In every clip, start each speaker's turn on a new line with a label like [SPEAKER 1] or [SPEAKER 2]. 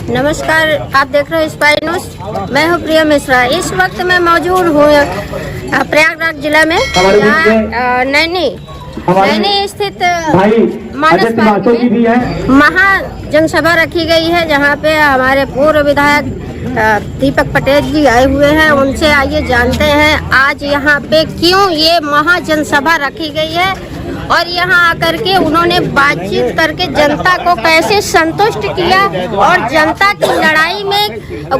[SPEAKER 1] नमस्कार, आप देख रहे हो स्पाई न्यूज। मैं हूँ प्रिया मिश्रा। इस वक्त मैं मौजूद हूँ प्रयागराज जिला में, नैनी स्थित मानस पार्क में महा जनसभा रखी गई है, जहाँ पे हमारे पूर्व विधायक दीपक पटेल जी आए हुए हैं। उनसे आइए जानते हैं आज यहाँ पे क्यों ये महा जनसभा रखी गई है और यहाँ आकर के उन्होंने बातचीत करके जनता को कैसे संतुष्ट किया और जनता की लड़ाई में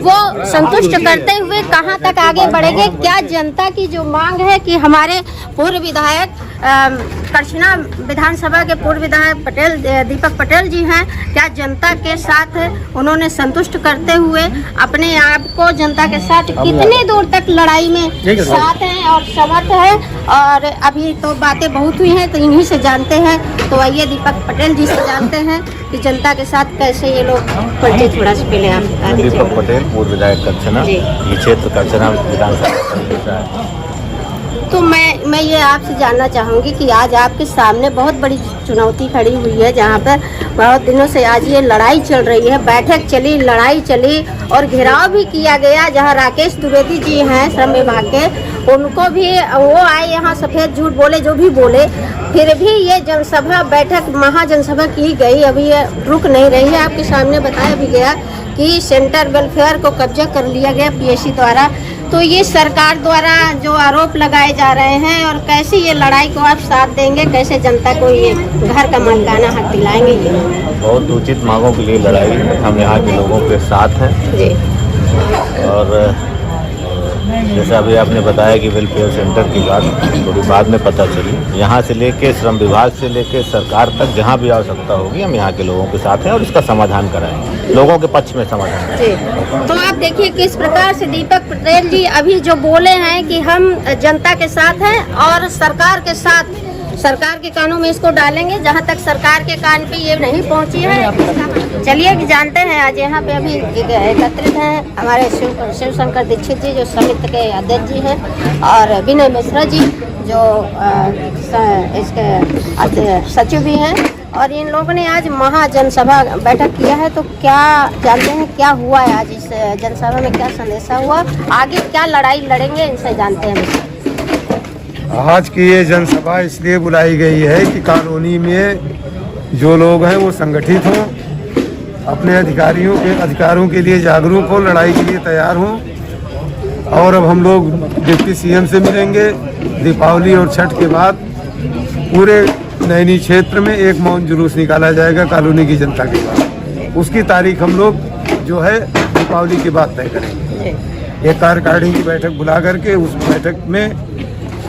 [SPEAKER 1] वो संतुष्ट करते हुए कहाँ तक आगे बढ़ेंगे। क्या जनता की जो मांग है कि हमारे पूर्व विधायक करछना विधानसभा के पूर्व विधायक दीपक पटेल जी हैं, क्या जनता के साथ उन्होंने संतुष्ट करते हुए अपने आप को जनता के साथ कितने दूर तक लड़ाई में साथ हैं और समर्थ है। और अभी तो बातें बहुत हुई हैं, तो इन्हीं से जानते हैं। तो आइए दीपक पटेल जी से जानते हैं कि जनता के साथ कैसे ये लोग परिचय थोड़ा सा पहले आप बता दीजिए।
[SPEAKER 2] दीपक पटेल पूर्व विधायक करछना, ये क्षेत्र करछना विधानसभा।
[SPEAKER 1] तो मैं ये आपसे जानना चाहूँगी कि आज आपके सामने बहुत बड़ी चुनौती खड़ी हुई है, जहाँ पर बहुत दिनों से आज ये लड़ाई चल रही है, बैठक चली, लड़ाई चली और घेराव भी किया गया। जहाँ राकेश द्विवेदी जी हैं श्रम विभाग के, उनको भी वो आए यहाँ सफ़ेद झूठ बोले जो भी बोले, फिर भी ये जनसभा बैठक महाजनसभा की गई। अभी ये रुक नहीं रही है। आपके सामने बताया भी गया कि सेंटर वेलफेयर को कब्जा कर लिया गया पीएससी द्वारा। तो ये सरकार द्वारा जो आरोप लगाए जा रहे हैं और कैसे ये लड़ाई को आप साथ देंगे, कैसे जनता को ये घर का मालिकाना हक दिलाएंगे? ये
[SPEAKER 2] बहुत उचित मांगों के लिए लड़ाई हम यहाँ के लोगों के साथ हैं
[SPEAKER 1] जी।
[SPEAKER 2] और जैसे अभी आपने बताया कि वेलफेयर सेंटर की बात थोड़ी बाद में पता चली, यहाँ से लेके श्रम विभाग से लेके सरकार तक जहाँ भी आवश्यकता होगी हम यहाँ के लोगों के साथ हैं और इसका समाधान कराएंगे, लोगों के पक्ष में समाधान
[SPEAKER 1] जी। तो आप देखिए किस प्रकार से दीपक पटेल जी अभी जो बोले हैं कि हम जनता के साथ हैं और सरकार के साथ, सरकार के कानों में इसको डालेंगे जहां तक सरकार के कान पे ये नहीं पहुंची है। चलिए कि जानते हैं आज यहाँ पे अभी एकत्रित हैं हमारे शिव शंकर दीक्षित जी जो समिति के अध्यक्ष जी हैं और विनय मिश्रा जी जो इसके सचिव भी हैं, और इन लोगों ने आज महा जनसभा बैठक किया है। तो क्या जानते हैं क्या हुआ है आज इस जनसभा में, क्या संदेशा हुआ, आगे क्या लड़ाई लड़ेंगे, इनसे जानते हैं।
[SPEAKER 3] आज की ये जनसभा इसलिए बुलाई गई है कि कॉलोनी में जो लोग हैं वो संगठित हों, अपने अधिकारों के लिए जागरूक हो, लड़ाई के लिए तैयार हों। और अब हम लोग डिप्टी सीएम से मिलेंगे। दीपावली और छठ के बाद पूरे नैनी क्षेत्र में एक मौन जुलूस निकाला जाएगा कॉलोनी की जनता के बाद। उसकी तारीख हम लोग जो है दीपावली के बाद तय करेंगे। एक कार्यकारिणी की बैठक बुला करके उस बैठक में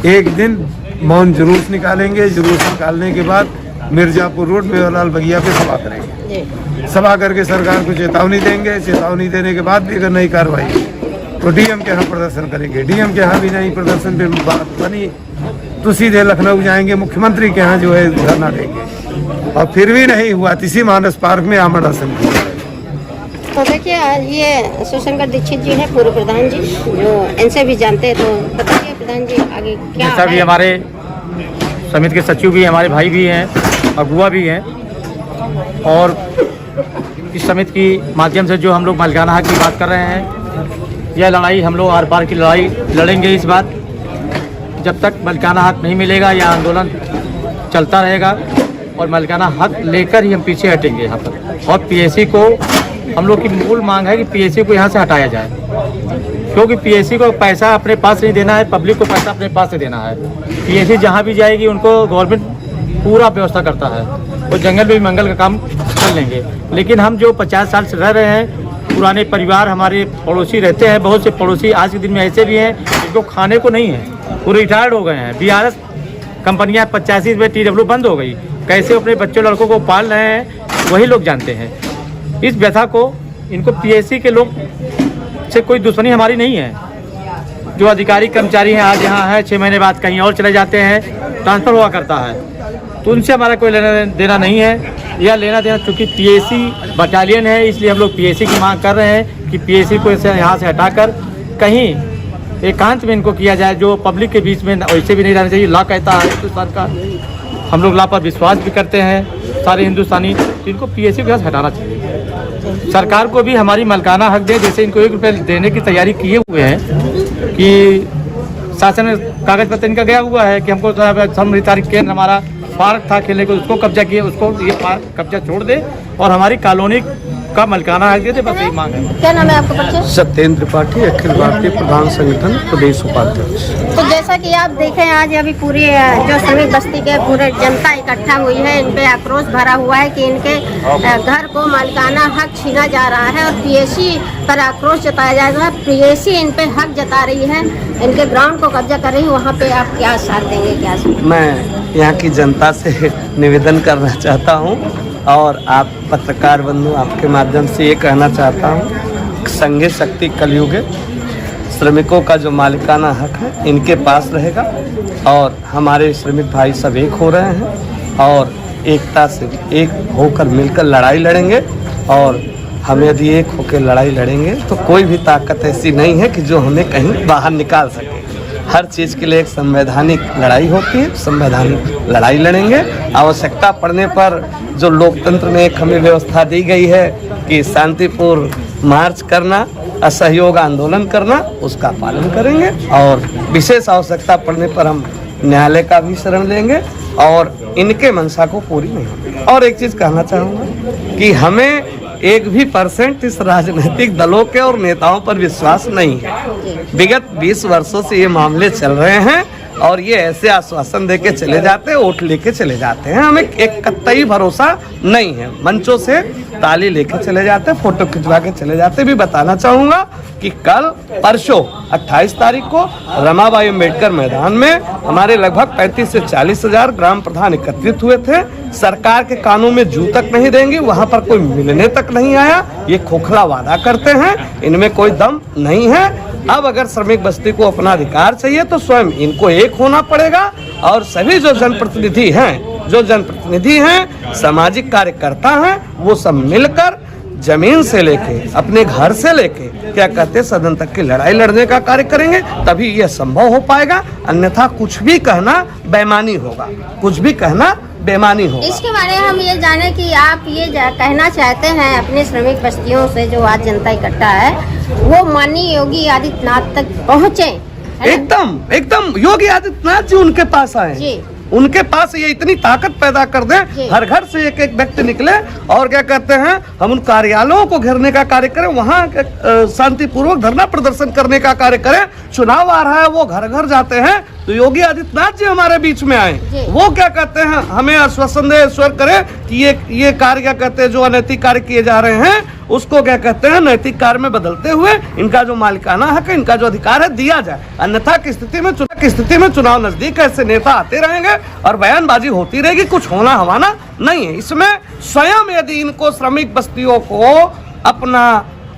[SPEAKER 3] एक दिन मौन जुलूस निकालेंगे। जुलूस निकालने के बाद मिर्जापुर रोड मेवालाल बगिया पे सभा करेंगे। सभा करके सरकार को चेतावनी देंगे। चेतावनी देने के बाद भी अगर नहीं कार्रवाई तो डीएम के यहाँ प्रदर्शन करेंगे। डीएम के यहाँ भी नहीं प्रदर्शन पे बात बनी तो सीधे लखनऊ जाएंगे, मुख्यमंत्री के यहाँ जो है धरना देंगे। और फिर भी नहीं हुआ तो इसी मानस पार्क में आमरण अनशन किया।
[SPEAKER 1] तो देखिए ये शिवशंकर दीक्षित जी हैं पूर्व प्रधान जी, जो इनसे भी जानते हैं। तो बताइए प्रधान जी आगे क्या है?
[SPEAKER 4] भी हमारे समिति के सचिव भी हैं, हमारे भाई भी हैं, अगुआ भी हैं, और इस समिति की माध्यम से जो हम लोग मालिकाना हक की बात कर रहे हैं, यह लड़ाई हम लोग आर पार की लड़ाई लड़ेंगे। इस बात जब तक मालिकाना हक नहीं मिलेगा यह आंदोलन चलता रहेगा और मालिकाना हक लेकर ही हम पीछे हटेंगे यहाँ पर। और पीएससी को हम लोग की मूल मांग है कि पीएससी को यहाँ से हटाया जाए, क्योंकि पीएससी को पैसा अपने पास नहीं देना है, पब्लिक को पैसा अपने पास से देना है। पीएससी जहाँ भी जाएगी उनको गवर्नमेंट पूरा व्यवस्था करता है, वो जंगल में भी मंगल का काम कर लेंगे। लेकिन हम जो 50 साल से रह रहे हैं, पुराने परिवार हमारे पड़ोसी रहते हैं, बहुत से पड़ोसी आज के दिन में ऐसे भी हैं जिनको खाने को नहीं है, वो रिटायर्ड हो गए हैं। बीआरएस कंपनियाँ 85 में TW बंद हो गई, कैसे अपने बच्चों लड़कों को पाल रहे हैं वही लोग जानते हैं। इस व्यथा को इनको पीएससी के लोग से कोई दुश्मनी हमारी नहीं है। जो अधिकारी कर्मचारी हैं आज यहाँ है, 6 महीने बाद कहीं और चले जाते हैं, ट्रांसफ़र हुआ करता है, तो उनसे हमारा कोई लेना देना नहीं है। यह लेना देना चूँकि पीएससी बटालियन है, इसलिए हम लोग पीएससी की मांग कर रहे हैं कि पीएससी को इसे यहाँ से हटाकर कहीं एकांत में इनको किया जाए, जो पब्लिक के बीच में वैसे भी नहीं रहना चाहिए। लॉ कहता है हिंदुस्तान का, हम लोग लॉ पर विश्वास भी करते हैं सारे हिंदुस्तानी, तो इनको पीएससी के साथ हटाना चाहिए। सरकार को भी हमारी मालिकाना हक दे। जैसे इनको 1 रुपये देने की तैयारी किए हुए हैं कि शासन में कागज पत्र इनका गया हुआ है कि हमको समृद्धारिक केंद्र हमारा पार्क था खेलने को, उसको कब्जा किए, उसको ये पार्क कब्जा छोड़ दे और हमारी कॉलोनी का मालिकाना हक दे दे, बस यही मांग है।
[SPEAKER 1] क्या नाम है आपका परिचय?
[SPEAKER 3] सत्येंद्र त्रिपाठी, अखिल भारतीय प्रधान संगठन प्रदेश उपाध्यक्ष।
[SPEAKER 1] तो जैसा कि आप देखें आज अभी पूरी जो श्रमिक बस्ती के पूरे जनता इकट्ठा हुई है, इन पे आक्रोश भरा हुआ है कि इनके घर को मालिकाना हक छीना जा रहा है और पीएसी पर आक्रोश जताया जा रहा है। पीएसी इन पे हक जता रही है, इनके ग्राउंड को कब्जा कर रही है। वहाँ पे आप क्या साथ देंगे? क्या
[SPEAKER 5] मैं यहाँ की जनता से निवेदन करना चाहता हूँ और आप पत्रकार बंधु, आपके माध्यम से ये कहना चाहता हूँ, संघे शक्ति कलयुग श्रमिकों का जो मालिकाना हक है इनके पास रहेगा और हमारे श्रमिक भाई सब एक हो रहे हैं और एकता से एक होकर मिलकर लड़ाई लड़ेंगे। और हम यदि एक होकर लड़ाई लड़ेंगे तो कोई भी ताकत ऐसी नहीं है कि जो हमें कहीं बाहर निकाल सके। हर चीज़ के लिए एक संवैधानिक लड़ाई होती है, संवैधानिक लड़ाई लड़ेंगे। आवश्यकता पड़ने पर जो लोकतंत्र में एक हमें व्यवस्था दी गई है कि शांतिपूर्ण मार्च करना, असहयोग आंदोलन करना, उसका पालन करेंगे और विशेष आवश्यकता पड़ने पर हम न्यायालय का भी शरण लेंगे और इनके मंशा को पूरी नहीं होगी। और एक चीज़ कहना चाहूँगा कि हमें 1% इस राजनीतिक दलों के और नेताओं पर विश्वास नहीं है। विगत 20 वर्षों से ये मामले चल रहे हैं और ये ऐसे आश्वासन देके चले जाते हैं, वोट लेके चले जाते हैं। हमें एक कतई भरोसा नहीं है। मंचों से ताली लेके चले जाते हैं, फोटो खिंचवा के चले जाते। भी बताना चाहूँगा कि कल परसों 28 तारीख को रमाबाई अम्बेडकर मैदान में हमारे लगभग 35 से 40 हजार ग्राम प्रधान एकत्रित हुए थे। सरकार के कानों में जू तक नहीं देंगे, वहाँ पर कोई मिलने तक नहीं आया। ये खोखला वादा करते हैं, इनमें कोई दम नहीं है। अब अगर श्रमिक बस्ती को अपना अधिकार चाहिए तो स्वयं इनको एक होना पड़ेगा और सभी जो जनप्रतिनिधि हैं, सामाजिक कार्यकर्ता हैं, वो सब मिलकर जमीन से लेके अपने घर से लेके क्या कहते हैं सदन तक की लड़ाई लड़ने का कार्य करेंगे, तभी यह संभव हो पाएगा। अन्यथा कुछ भी कहना बेईमानी होगा, कुछ भी कहना बेईमानी होगा।
[SPEAKER 1] इसके बारे में हम ये जाने कि आप ये कहना चाहते हैं अपने श्रमिक बस्तियों से जो आज जनता इकट्ठा है वो माननीय योगी आदित्यनाथ तक पहुँचे।
[SPEAKER 5] एकदम योगी आदित्यनाथ जी उनके पास आए, उनके पास ये इतनी ताकत पैदा कर दें, हर घर से एक एक व्यक्ति निकले और क्या कहते हैं हम उन कार्यालयों को घेरने का कार्य करें, वहाँ शांतिपूर्वक धरना प्रदर्शन करने का कार्य करें। चुनाव आ रहा है, वो घर घर जाते हैं तो योगी आदित्यनाथ जी हमारे बीच में आए, वो क्या कहते हैं हमें आश्वासन दे, ईश्वर करे कि ये कार्य क्या कहते हैं जो अनैतिक कार्य किए जा रहे हैं उसको क्या कहते हैं नैतिक कार्य में बदलते हुए इनका जो मालिकाना हक है, इनका जो अधिकार है दिया जाए। अन्यथा की स्थिति में चुनाव नजदीक है, ऐसे नेता आते रहेंगे और बयानबाजी होती रहेगी, कुछ होना हवाना नहीं है। इसमें स्वयं यदि इनको श्रमिक बस्तियों को अपना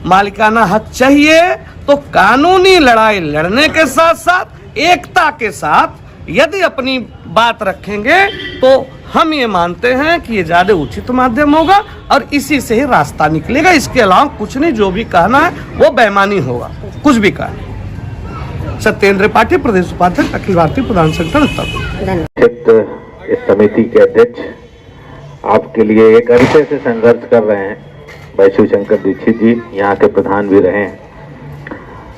[SPEAKER 5] मालिकाना हक चाहिए तो कानूनी लड़ाई लड़ने के साथ साथ एकता के साथ यदि अपनी बात रखेंगे तो हम ये मानते हैं कि ये ज्यादा उचित माध्यम होगा और इसी से ही रास्ता निकलेगा। इसके अलावा कुछ नहीं, जो भी कहना है वो बेईमानी होगा, कुछ भी कहना। सत्येंद्र त्रिपाठी, प्रदेश उपाध्यक्ष, अखिल भारतीय प्रधान संगठन।
[SPEAKER 2] इस समिति के अध्यक्ष आपके लिए एक अरसे से संघर्ष कर रहे हैं भाई शिवशंकर दीक्षित जी, यहाँ के प्रधान भी रहे हैं।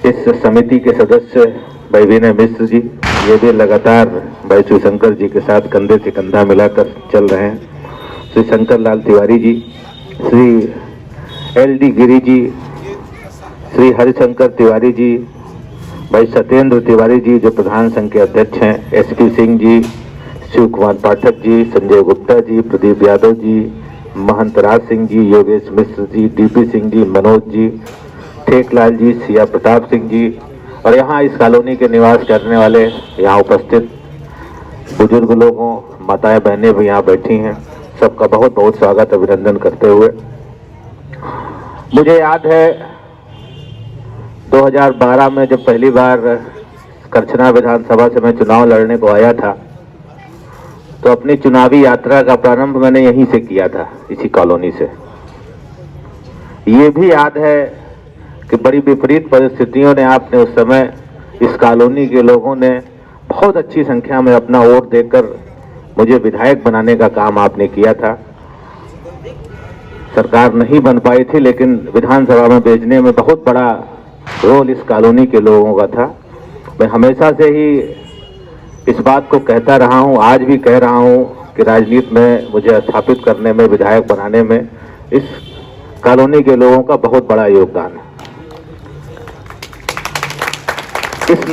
[SPEAKER 2] इस समिति के सदस्य भाई विनय मिश्र जी, ये भी लगातार भाई शिवशंकर जी के साथ कंधे से कंधा मिलाकर चल रहे हैं। श्री शंकर लाल तिवारी जी, श्री LD गिरी जी, श्री हरिशंकर तिवारी जी, भाई सत्येंद्र तिवारी जी जो प्रधान संघ के अध्यक्ष हैं, SP सिंह जी, शिव कुमार पाठक जी, संजय गुप्ता जी, प्रदीप यादव जी, महंत राज सिंह जी, योगेश मिश्र जी, DP सिंह जी, मनोज जी, ठेकलाल जी, सिया प्रताप सिंह जी और यहाँ इस कॉलोनी के निवास करने वाले यहाँ उपस्थित बुजुर्ग लोगों, माताएं बहनें भी यहाँ बैठी हैं, सबका बहुत बहुत स्वागत अभिनंदन करते हुए मुझे याद है 2012 में जब पहली बार करछना विधानसभा से मैं चुनाव लड़ने को आया था तो अपनी चुनावी यात्रा का प्रारंभ मैंने यहीं से किया था, इसी कॉलोनी से। ये भी याद है कि बड़ी विपरीत परिस्थितियों ने आपने उस समय इस कॉलोनी के लोगों ने बहुत अच्छी संख्या में अपना वोट देकर मुझे विधायक बनाने का काम आपने किया था। सरकार नहीं बन पाई थी, लेकिन विधानसभा में भेजने में बहुत बड़ा रोल इस कॉलोनी के लोगों का था। मैं हमेशा से ही इस बात को कहता रहा हूं, आज भी कह रहा हूं कि राजनीति में मुझे स्थापित करने में, विधायक बनाने में इस कॉलोनी के लोगों का बहुत बड़ा योगदान है। इस